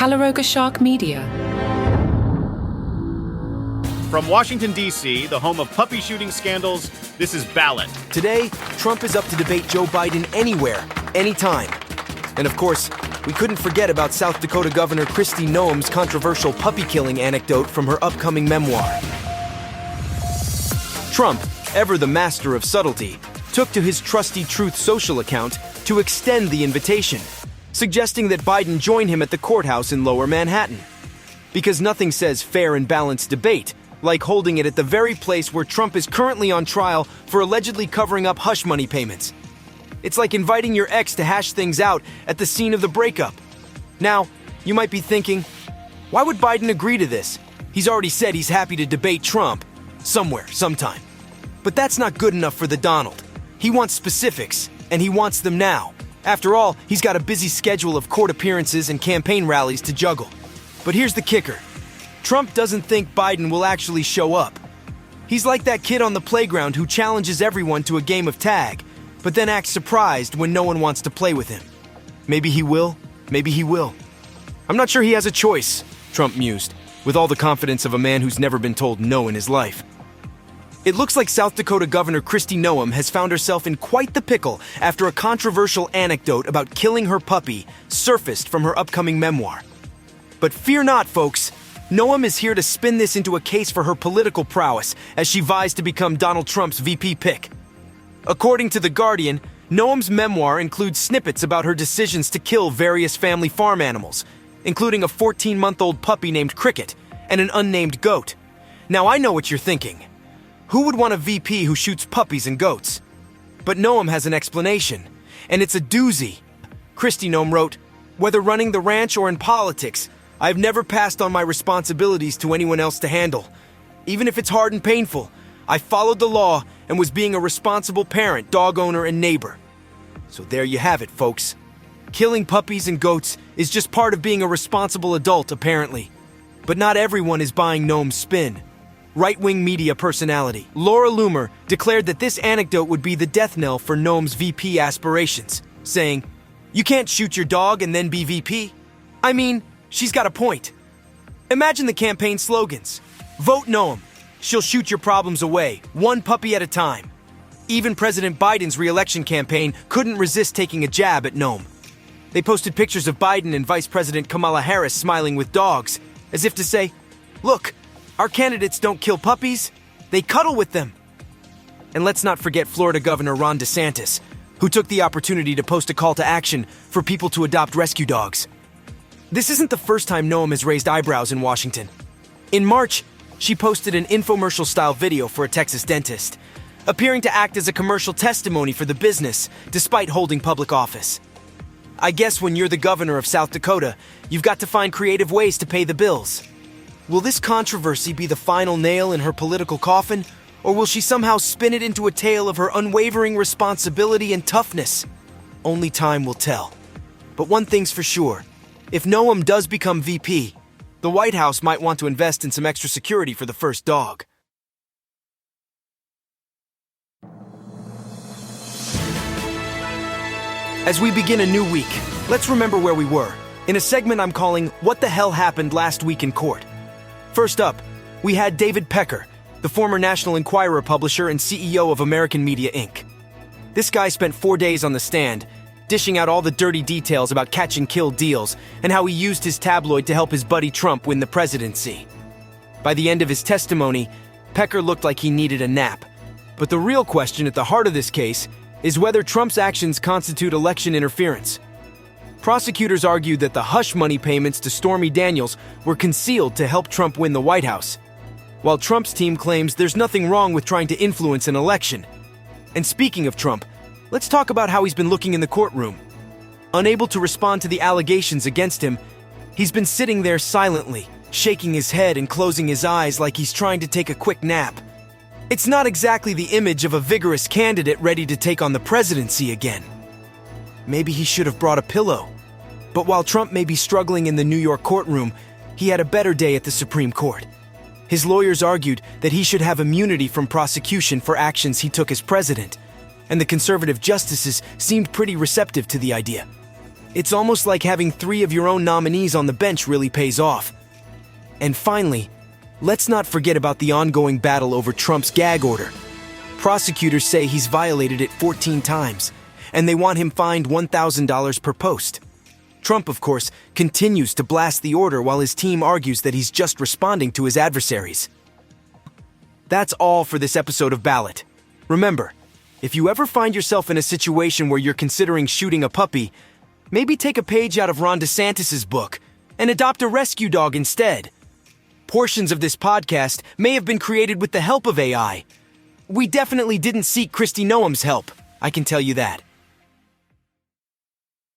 Calaroga Shark Media. From Washington, D.C., the home of puppy shooting scandals, this is Ballot. Today, Trump is up to debate Joe Biden anywhere, anytime. And of course, we couldn't forget about South Dakota Governor Kristi Noem's controversial puppy-killing anecdote from her upcoming memoir. Trump, ever the master of subtlety, took to his trusty Truth Social account to extend the invitation, suggesting that Biden join him at the courthouse in Lower Manhattan. Because nothing says fair and balanced debate like holding it at the very place where Trump is currently on trial for allegedly covering up hush money payments. It's like inviting your ex to hash things out at the scene of the breakup. Now, you might be thinking, why would Biden agree to this? He's already said he's happy to debate Trump somewhere, sometime. But that's not good enough for the Donald. He wants specifics, and he wants them now. After all, he's got a busy schedule of court appearances and campaign rallies to juggle. But here's the kicker. Trump doesn't think Biden will actually show up. He's like that kid on the playground who challenges everyone to a game of tag, but then acts surprised when no one wants to play with him. Maybe he will, maybe he will. I'm not sure he has a choice, Trump mused, with all the confidence of a man who's never been told no in his life. It looks like South Dakota Governor Kristi Noem has found herself in quite the pickle after a controversial anecdote about killing her puppy surfaced from her upcoming memoir. But fear not, folks. Noem is here to spin this into a case for her political prowess as she vies to become Donald Trump's VP pick. According to The Guardian, Noem's memoir includes snippets about her decisions to kill various family farm animals, including a 14-month-old puppy named Cricket and an unnamed goat. Now I know what you're thinking. Who would want a VP who shoots puppies and goats? But Noem has an explanation, and it's a doozy. Kristi Noem wrote, "Whether running the ranch or in politics, I've never passed on my responsibilities to anyone else to handle. Even if it's hard and painful, I followed the law and was being a responsible parent, dog owner, and neighbor." So there you have it, folks. Killing puppies and goats is just part of being a responsible adult, apparently. But not everyone is buying Noem's spin. Right-wing media personality Laura Loomer declared that this anecdote would be the death knell for Noem's VP aspirations, saying, "You can't shoot your dog and then be VP." I mean, she's got a point. Imagine the campaign slogans. Vote Noem. She'll shoot your problems away, one puppy at a time. Even President Biden's re-election campaign couldn't resist taking a jab at Noem. They posted pictures of Biden and Vice President Kamala Harris smiling with dogs, as if to say, "Look, our candidates don't kill puppies, they cuddle with them." And let's not forget Florida Governor Ron DeSantis, who took the opportunity to post a call to action for people to adopt rescue dogs. This isn't the first time Noem has raised eyebrows in Washington. In March, she posted an infomercial-style video for a Texas dentist, appearing to act as a commercial testimony for the business, despite holding public office. I guess when you're the governor of South Dakota, you've got to find creative ways to pay the bills. Will this controversy be the final nail in her political coffin, or will she somehow spin it into a tale of her unwavering responsibility and toughness? Only time will tell. But one thing's for sure. If Noem does become VP, the White House might want to invest in some extra security for the first dog. As we begin a new week, let's remember where we were, in a segment I'm calling What the Hell Happened Last Week in Court. First up, we had David Pecker, the former National Enquirer publisher and CEO of American Media, Inc. This guy spent 4 days on the stand, dishing out all the dirty details about catch-and-kill deals and how he used his tabloid to help his buddy Trump win the presidency. By the end of his testimony, Pecker looked like he needed a nap. But the real question at the heart of this case is whether Trump's actions constitute election interference. Prosecutors argued that the hush money payments to Stormy Daniels were concealed to help Trump win the White House, while Trump's team claims there's nothing wrong with trying to influence an election. And speaking of Trump, let's talk about how he's been looking in the courtroom. Unable to respond to the allegations against him, he's been sitting there silently, shaking his head and closing his eyes like he's trying to take a quick nap. It's not exactly the image of a vigorous candidate ready to take on the presidency again. Maybe he should have brought a pillow. But while Trump may be struggling in the New York courtroom, he had a better day at the Supreme Court. His lawyers argued that he should have immunity from prosecution for actions he took as president, and the conservative justices seemed pretty receptive to the idea. It's almost like having 3 of your own nominees on the bench really pays off. And finally, let's not forget about the ongoing battle over Trump's gag order. Prosecutors say he's violated it 14 times, and they want him fined $1,000 per post. Trump, of course, continues to blast the order while his team argues that he's just responding to his adversaries. That's all for this episode of Ballot. Remember, if you ever find yourself in a situation where you're considering shooting a puppy, maybe take a page out of Ron DeSantis' book and adopt a rescue dog instead. Portions of this podcast may have been created with the help of AI. We definitely didn't seek Kristi Noem's help, I can tell you that.